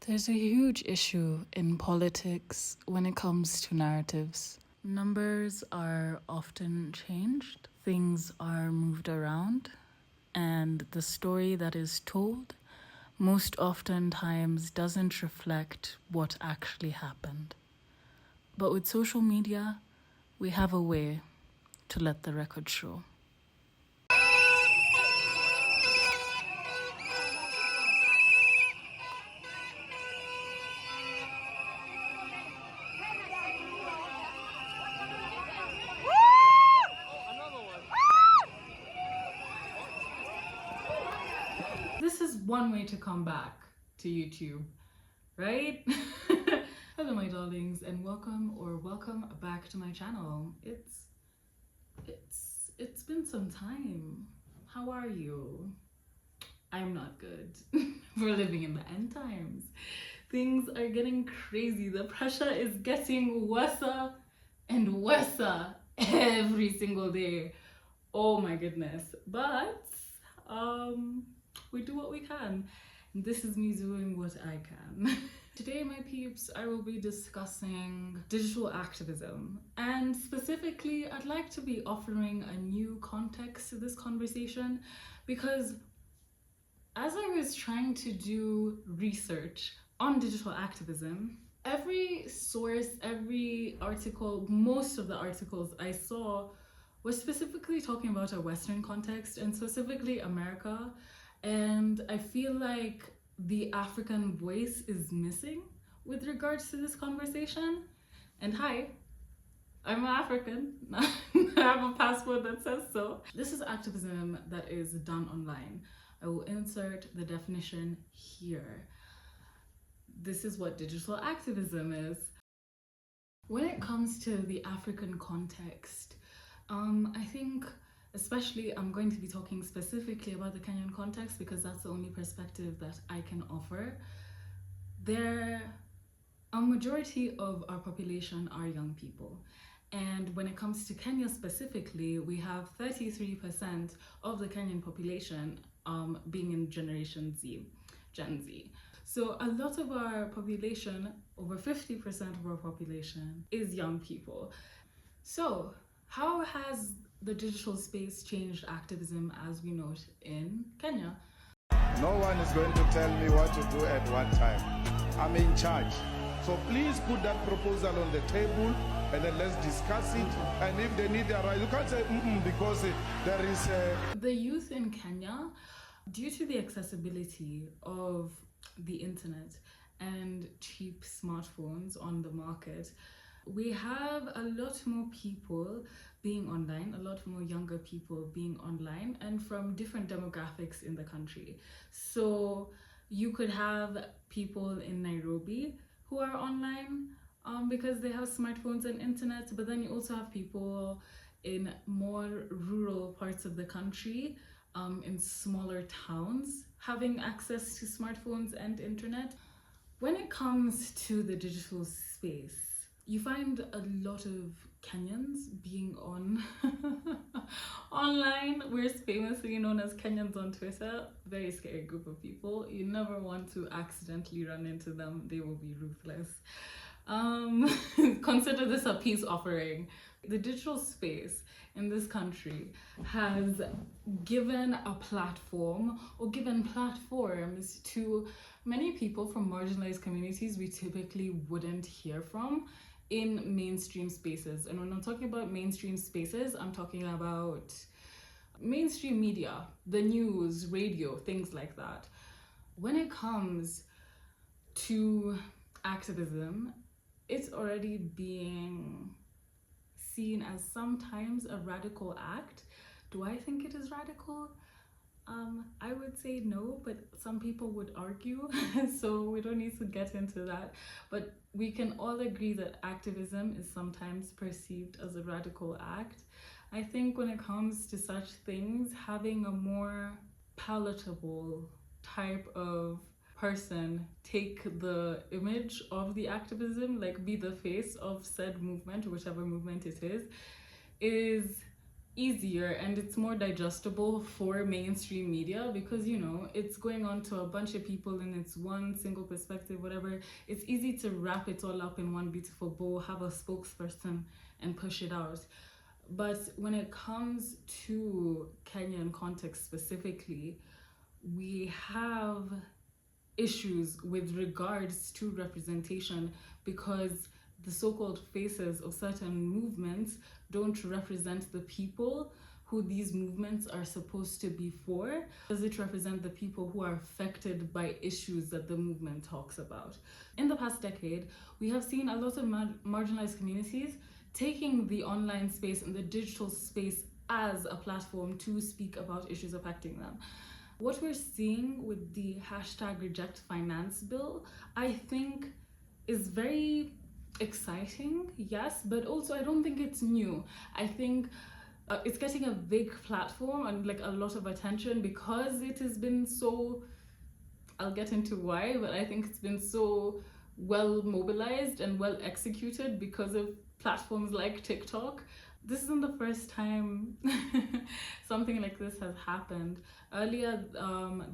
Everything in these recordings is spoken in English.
There's a huge issue in politics when it comes to narratives. Numbers are often changed, things are moved around, and the story that is told most oftentimes doesn't reflect what actually happened. But with social media, we have a way to let the record show. This is one way to come back to YouTube, right? Hello my darlings, and welcome back to my channel. It's been some time. How are you? I'm not good. We're living in the end times. Things are getting crazy. The pressure is getting worse and worse every single day. Oh my goodness. But we do what we can. This is me doing what I can. Today, my peeps, I will be discussing digital activism. And specifically, I'd like to be offering a new context to this conversation because as I was trying to do research on digital activism, every source, every article, most of the articles I saw were specifically talking about a Western context and specifically America. And I feel like the African voice is missing with regards to this conversation. And hi, I'm African. I have a passport that says so. This is activism that is done online. I will insert the definition here. This is what digital activism is. When it comes to the African context, I think especially I'm going to be talking specifically about the Kenyan context because that's the only perspective that I can offer. A majority of our population are young people. And when it comes to Kenya specifically, we have 33% of the Kenyan population being in Generation Z, Gen Z. So a lot of our population, over 50% of our population, is young people. So how has the digital space changed activism as we know it in Kenya? No one is going to tell me what to do at one time. I'm in charge. So please put that proposal on the table and then let's discuss it. And if they need a right, you can't say because there is a... The youth in Kenya, due to the accessibility of the internet and cheap smartphones on the market, we have a lot more people being online, a lot more younger people being online, and from different demographics in the country. So you could have people in Nairobi who are online because they have smartphones and internet, but then you also have people in more rural parts of the country, in smaller towns, having access to smartphones and internet. When it comes to the digital space, you find a lot of Kenyans being on online. We're famously known as Kenyans on Twitter. Very scary group of people. You never want to accidentally run into them. They will be ruthless. Consider this a peace offering. The digital space in this country has given a platform or given platforms to many people from marginalized communities we typically wouldn't hear from in mainstream spaces. And when I'm talking about mainstream spaces, I'm talking about mainstream media, the news, radio, things like that. When it comes to activism, it's already being seen as sometimes a radical act. Do I think it is radical? I would say no, but some people would argue, so we don't need to get into that. But we can all agree that activism is sometimes perceived as a radical act. I think when it comes to such things, having a more palatable type of person take the image of the activism, like be the face of said movement, whichever movement it is easier and it's more digestible for mainstream media because, you know, it's going on to a bunch of people and it's one single perspective, whatever. It's easy to wrap it all up in one beautiful bow, have a spokesperson and push it out. But when it comes to Kenyan context specifically, we have issues with regards to representation because the so-called faces of certain movements don't represent the people who these movements are supposed to be for. Does it represent the people who are affected by issues that the movement talks about? In the past decade, we have seen a lot of marginalized communities taking the online space and the digital space as a platform to speak about issues affecting them. What we're seeing with the hashtag reject finance bill, I think is very exciting, yes, but also I don't think it's new. I think it's getting a big platform and like a lot of attention because it has been so, I'll get into why, but I think it's been so well mobilized and well executed because of platforms like TikTok. This isn't the first time something like this has happened. Earlier,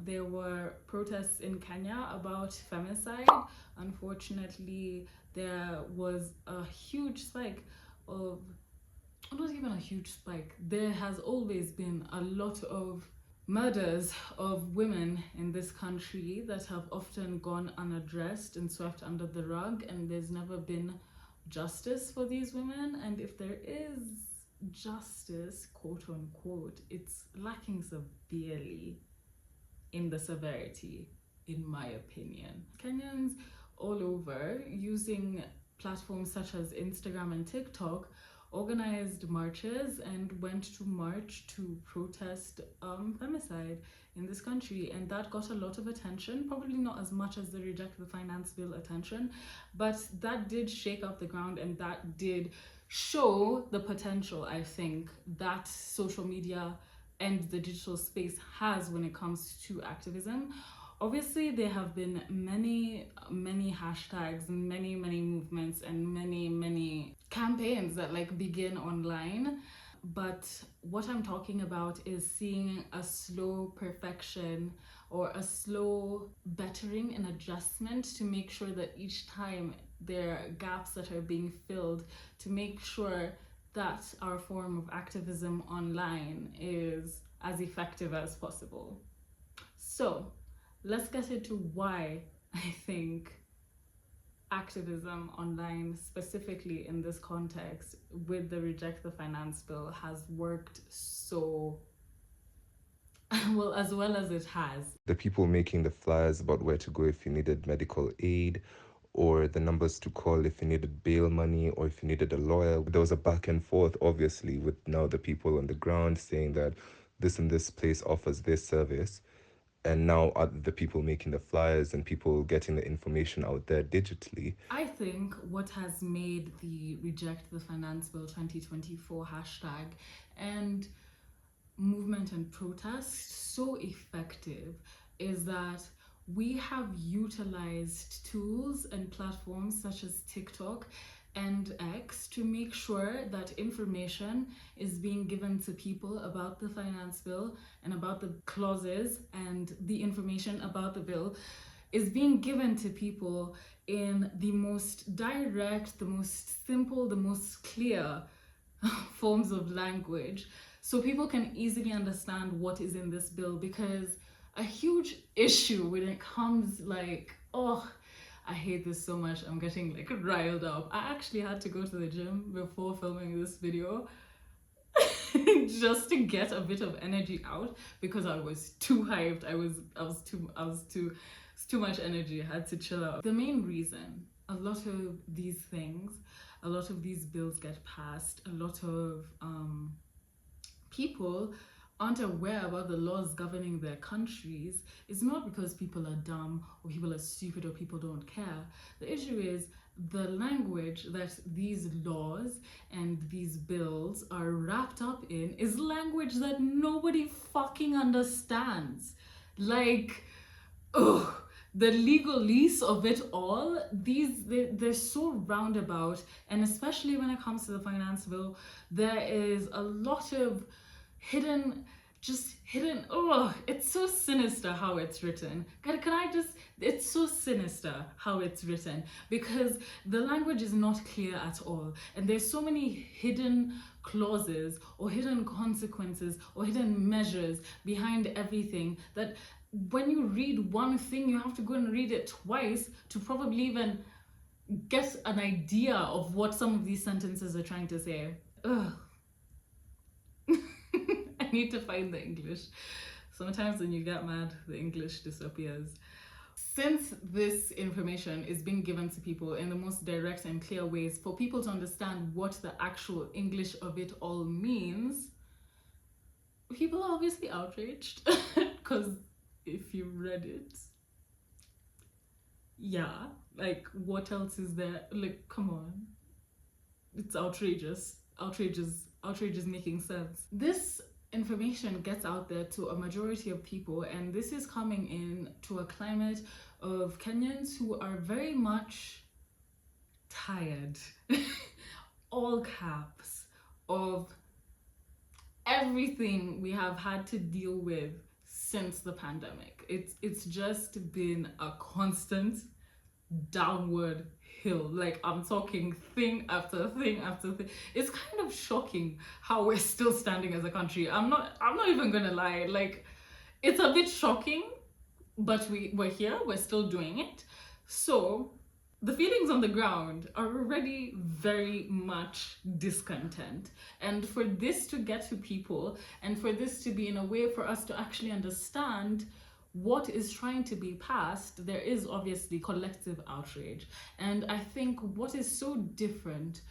there were protests in Kenya about femicide. Unfortunately, there was a huge spike of, not even a huge spike, there has always been a lot of murders of women in this country that have often gone unaddressed and swept under the rug, and there's never been justice for these women. And if there is justice, quote unquote, it's lacking severely in the severity, in my opinion. Kenyans all over, using platforms such as Instagram and TikTok, organized marches and went to march to protest femicide in this country, and that got a lot of attention. Probably not as much as the reject the finance bill attention, but that did shake up the ground and that did show the potential, I think, that social media and the digital space has when it comes to activism. Obviously, there have been many hashtags, many movements, and many campaigns that like begin online. But what I'm talking about is seeing a slow perfection or a slow bettering and adjustment to make sure that each time there are gaps that are being filled, to make sure that our form of activism online is as effective as possible. So let's get into why I think activism online, specifically in this context with the reject the finance bill, has worked so well as it has. The people making the flyers about where to go if you needed medical aid, or the numbers to call if you needed bail money, or if you needed a lawyer. There was a back and forth, obviously, with now the people on the ground saying that this and this place offers this service. And now the people making the flyers and people getting the information out there digitally. I think what has made the Reject the Finance Bill 2024 hashtag and movement and protest so effective is that we have utilized tools and platforms such as TikTok and X to make sure that information is being given to people about the finance bill and about the clauses, and the information about the bill is being given to people in the most direct, the most simple, the most clear forms of language, so people can easily understand what is in this bill. Because a huge issue when it comes like, oh, I hate this so much, I'm getting like riled up. I actually had to go to the gym before filming this video just to get a bit of energy out because I was too hyped. It's too much energy. I had to chill out. The main reason a lot of these things, a lot of these bills get passed, a lot of people aren't aware about the laws governing their countries, is not because people are dumb or people are stupid or people don't care. The issue is the language that these laws and these bills are wrapped up in is language that nobody fucking understands. Like, ugh. The legalese of it all, they're so roundabout, and especially when it comes to the finance bill, there is a lot of Oh, it's so sinister how it's written. It's so sinister how it's written because the language is not clear at all. And there's so many hidden clauses or hidden consequences or hidden measures behind everything that when you read one thing, you have to go and read it twice to probably even get an idea of what some of these sentences are trying to say. Ugh. I need to find the English. Sometimes when you get mad, the English disappears. Since this information is being given to people in the most direct and clear ways for people to understand what the actual English of it all means, people are obviously outraged because if you read it, yeah, like what else is there? Like, come on. It's outrageous making sense. This information gets out there to a majority of people, and this is coming in to a climate of Kenyans who are very much tired, all caps, of everything we have had to deal with since the pandemic. It's just been a constant downward hill. Like, I'm talking thing after thing after thing. It's kind of shocking how we're still standing as a country. I'm not even gonna lie. Like, it's a bit shocking, but we're here, we're still doing it. So the feelings on the ground are already very much discontent. And for this to get to people, and for this to be in a way for us to actually understand what is trying to be passed, there is obviously collective outrage. And I think what is so different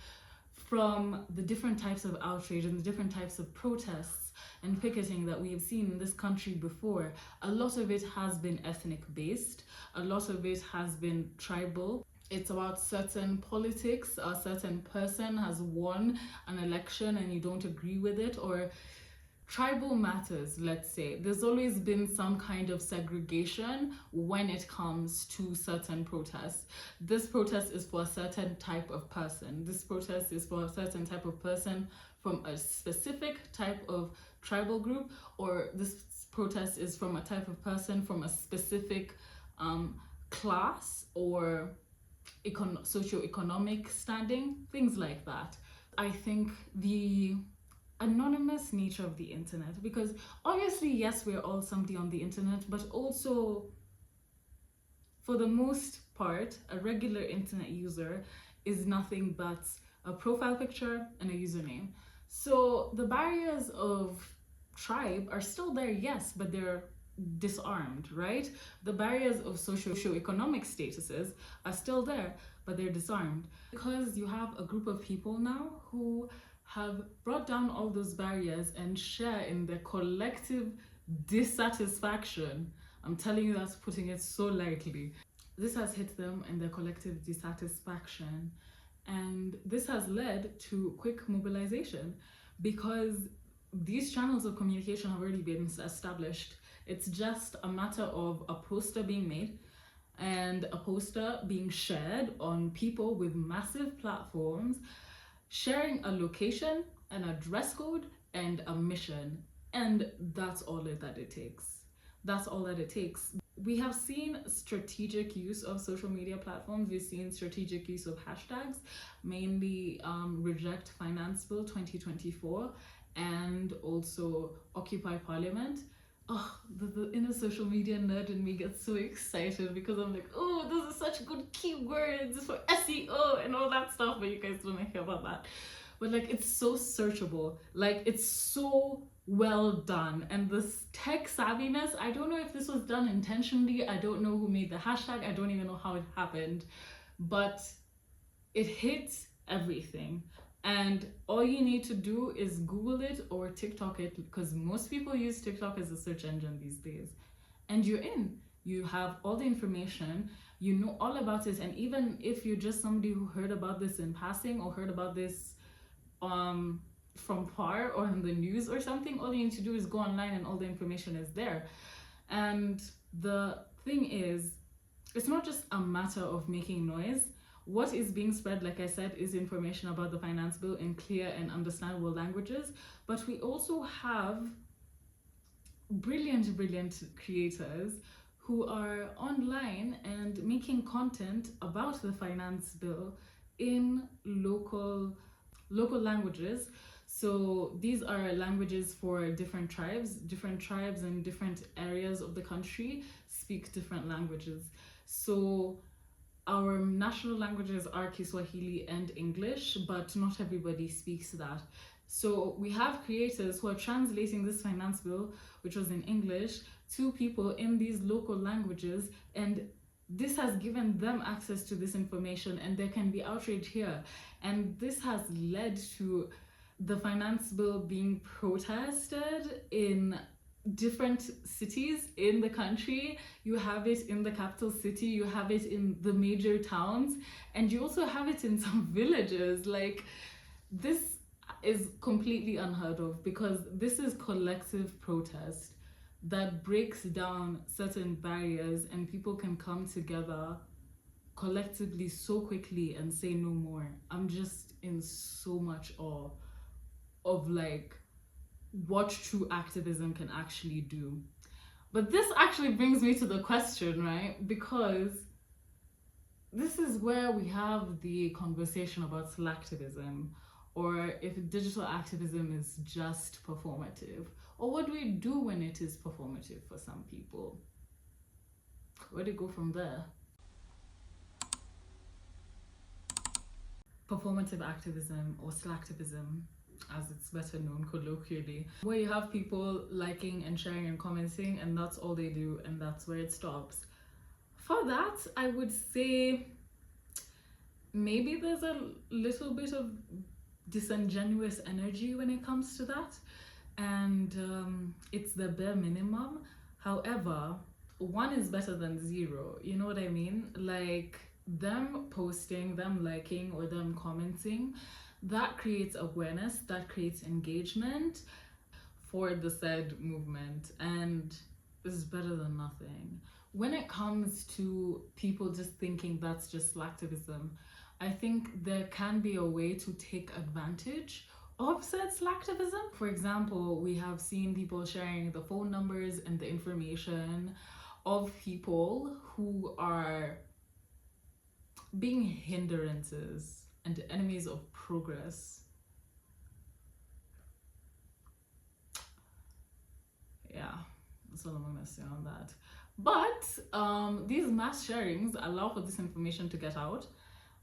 from the different types of outrage and the different types of protests and picketing that we have seen in this country before, a lot of it has been ethnic based, a lot of it has been tribal. It's about certain politics, a certain person has won an election and you don't agree with it, or tribal matters, let's say. There's always been some kind of segregation when it comes to certain protests. This protest is for a certain type of person. This protest is for a certain type of person from a specific type of tribal group, or this protest is from a type of person from a specific class or socioeconomic standing, things like that. I think the anonymous nature of the internet, because obviously, yes, we're all somebody on the internet, but also for the most part, a regular internet user is nothing but a profile picture and a username. So the barriers of tribe are still there, yes, but they're disarmed, right? The barriers of socioeconomic statuses are still there, but they're disarmed. Because you have a group of people now who have brought down all those barriers and share in their collective dissatisfaction. I'm telling you, that's putting it so lightly. This has hit them in their collective dissatisfaction, and this has led to quick mobilization because these channels of communication have already been established. It's just a matter of a poster being made and a poster being shared on people with massive platforms, sharing a location, an address code, and a mission. And that's all that it takes. That's all that it takes. We have seen strategic use of social media platforms. We've seen strategic use of hashtags, mainly Reject Finance Bill 2024 and also Occupy Parliament. Oh, the inner social media nerd in me gets so excited because I'm like, oh, those are such good keywords for SEO and all that stuff, but you guys don't hear about that. But like, it's so searchable, like it's so well done, and this tech savviness, I don't know if this was done intentionally, I don't know who made the hashtag, I don't even know how it happened, but it hits everything. And all you need to do is Google it or TikTok it, because most people use TikTok as a search engine these days. And you're in. You have all the information, you know all about it. And even if you're just somebody who heard about this in passing or heard about this from far or in the news or something, all you need to do is go online and all the information is there. And the thing is, it's not just a matter of making noise What is being spread, like I said, is information about the finance bill in clear and understandable languages. But we also have brilliant creators who are online and making content about the finance bill in local languages. So these are languages for different tribes in different areas of the country speak different languages. So our national languages are Kiswahili and English, but not everybody speaks that. So we have creators who are translating this finance bill, which was in English, to people in these local languages, and this has given them access to this information, and there can be outrage here. And this has led to the finance bill being protested in different cities in the country. You have it in the capital city, you have it in the major towns, and you also have it in some villages. Like, this is completely unheard of, because this is collective protest that breaks down certain barriers, and people can come together collectively so quickly and say no more. I'm just in so much awe of like what true activism can actually do. But this actually brings me to the question, right? Because this is where we have the conversation about slacktivism, or if digital activism is just performative, or what do we do when it is performative for some people? Where do you go from there? Performative activism, or slacktivism as it's better known colloquially, where you have people liking and sharing and commenting, and that's all they do, and that's where it stops. For that, I would say maybe there's a little bit of disingenuous energy when it comes to that, and it's the bare minimum. However, one is better than zero, you know what I mean? Like, them posting, them liking, or them commenting, that creates awareness, that creates engagement for the said movement, and is better than nothing. When it comes to people just thinking that's just slacktivism, I think there can be a way to take advantage of said slacktivism. For example, we have seen people sharing the phone numbers and the information of people who are being hindrances and enemies of progress. Yeah, that's all I'm gonna say on that. But these mass sharings allow for this information to get out.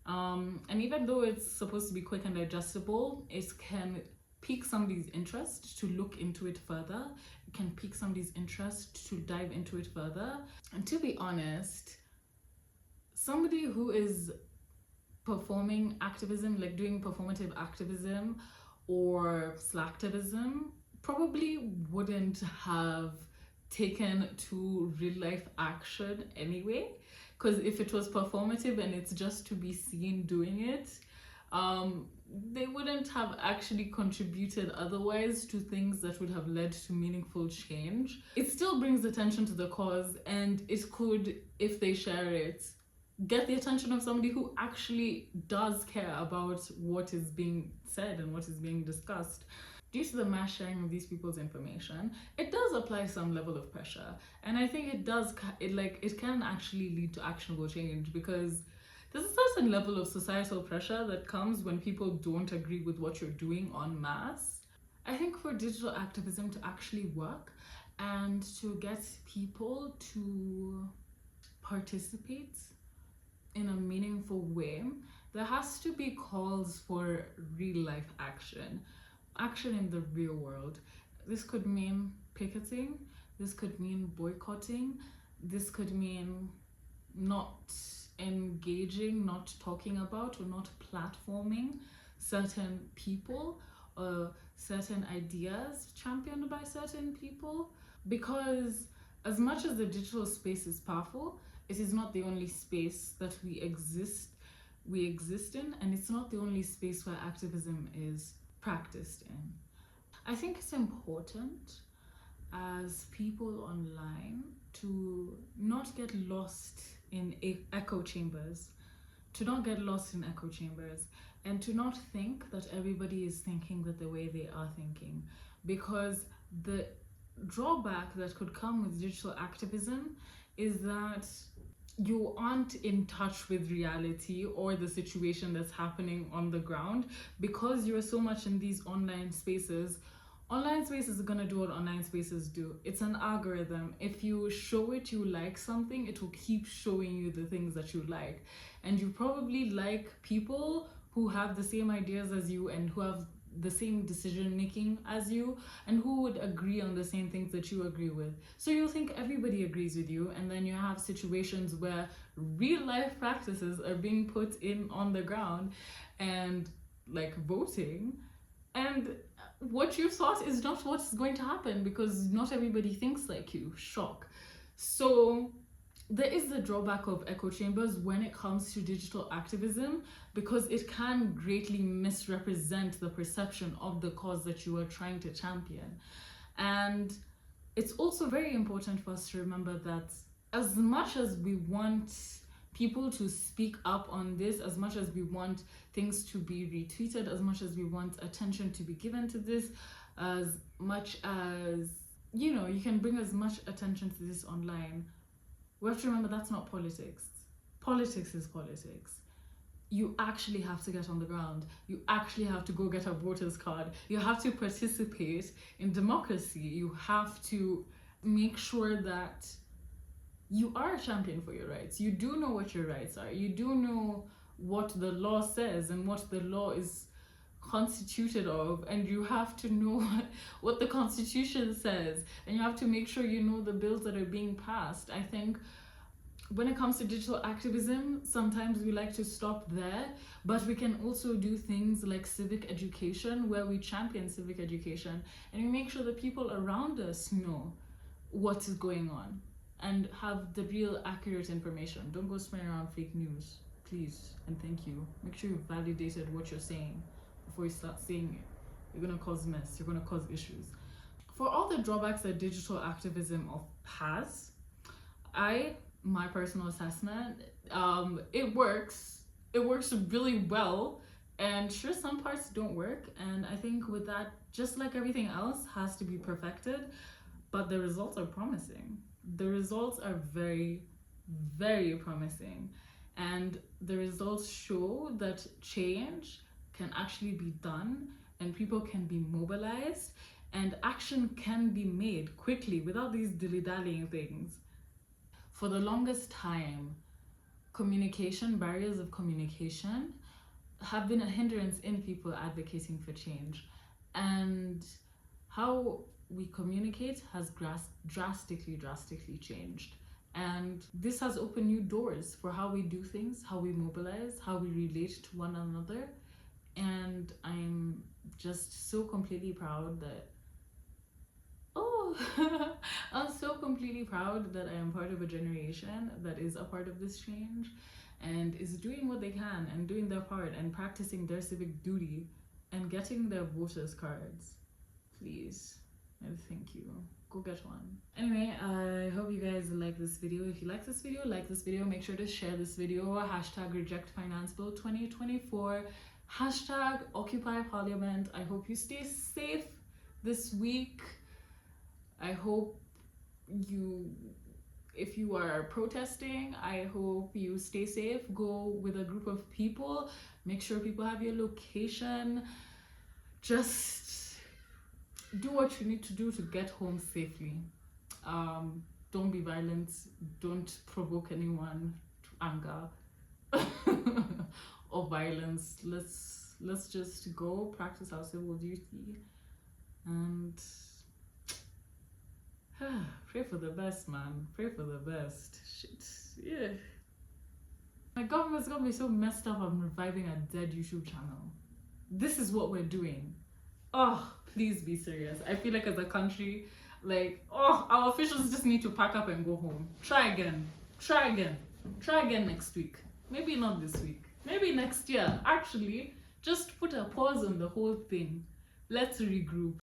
And even though it's supposed to be quick and digestible, it can pique somebody's interest to look into it further. It can pique somebody's interest to dive into it further. And to be honest, somebody who is performing activism, like doing performative activism or slacktivism, probably wouldn't have taken to real life action anyway, because if it was performative and it's just to be seen doing it, they wouldn't have actually contributed otherwise to things that would have led to meaningful change. It still brings attention to the cause, and it could, if they share it, get the attention of somebody who actually does care about what is being said and what is being discussed. Due to the mass sharing of these people's information, it does apply some level of pressure, and I think it can actually lead to actionable change, because there's a certain level of societal pressure that comes when people don't agree with what you're doing en masse. I think for digital activism to actually work and to get people to participate in a meaningful way, there has to be calls for real life action in the real world. This could mean picketing, this could mean boycotting, this could mean not engaging, not talking about, or not platforming certain people or certain ideas championed by certain people. Because as much as the digital space is powerful, it is not the only space that we exist in, and it's not the only space where activism is practiced in. I think it's important as people online to not get lost in echo chambers, to not get lost in echo chambers, and to not think that everybody is thinking that the way they are thinking, because the drawback that could come with digital activism is that you aren't in touch with reality or the situation that's happening on the ground, because you're so much in these online spaces. Online spaces are gonna do what online spaces do. It's an algorithm. If you show it you like something, it will keep showing you the things that you like. And you probably like people who have the same ideas as you and who have the same decision making as you and who would agree on the same things that you agree with. So you'll think everybody agrees with you, and then you have situations where real life practices are being put in on the ground and like voting, and what you thought is not what's going to happen because not everybody thinks like you. Shock. So there is the drawback of echo chambers when it comes to digital activism, because it can greatly misrepresent the perception of the cause that you are trying to champion. And it's also very important for us to remember that as much as we want people to speak up on this, as much as we want things to be retweeted, as much as we want attention to be given to this, as much as, you know, you can bring as much attention to this online, we have to remember that's not politics. Politics is politics. You actually have to get on the ground. You actually have to go get a voter's card. You have to participate in democracy. You have to make sure that you are a champion for your rights. You do know what your rights are. You do know what the law says and what the law is constituted of, and you have to know what the Constitution says, and you have to make sure you know the bills that are being passed. I think when it comes to digital activism, sometimes we like to stop there, but we can also do things like civic education, where we champion civic education and we make sure the people around us know what is going on and have the real accurate information. Don't go spreading around fake news, please, and thank you. Make sure you've validated what you're saying before you start saying it. You're gonna cause mess, you're gonna cause issues. For all the drawbacks that digital activism has, my personal assessment, it works really well, and sure, some parts don't work, and I think with that, just like everything else, has to be perfected, but the results are promising. The results are very, very promising, and the results show that change can actually be done, and people can be mobilized, and action can be made quickly without these dilly-dallying things. For the longest time, barriers of communication have been a hindrance in people advocating for change, and how we communicate has drastically changed. And this has opened new doors for how we do things, how we mobilize, how we relate to one another. And I'm just so completely proud that, I'm so completely proud that I am part of a generation that is a part of this change and is doing what they can and doing their part and practicing their civic duty and getting their voters' cards. Please, and thank you. Go get one. Anyway, I hope you guys like this video. If you like this video, make sure to share this video. Hashtag reject finance bill 2024. Hashtag occupy parliament. I hope you stay safe this week. I hope if you are protesting, I hope you stay safe. Go with a group of people. Make sure people have your location. Just do what you need to do to get home safely. Don't be violent. Don't provoke anyone to anger or violence. Let's just go practice our civil duty and pray for the best, man. Pray for the best. Shit. Yeah. My government's gonna be so messed up. I'm reviving a dead YouTube channel. This is what we're doing. Oh, please be serious. I feel like as a country, our officials just need to pack up and go home. Try again next week. Maybe not this week. Maybe next year. Actually, just put a pause on the whole thing. Let's regroup.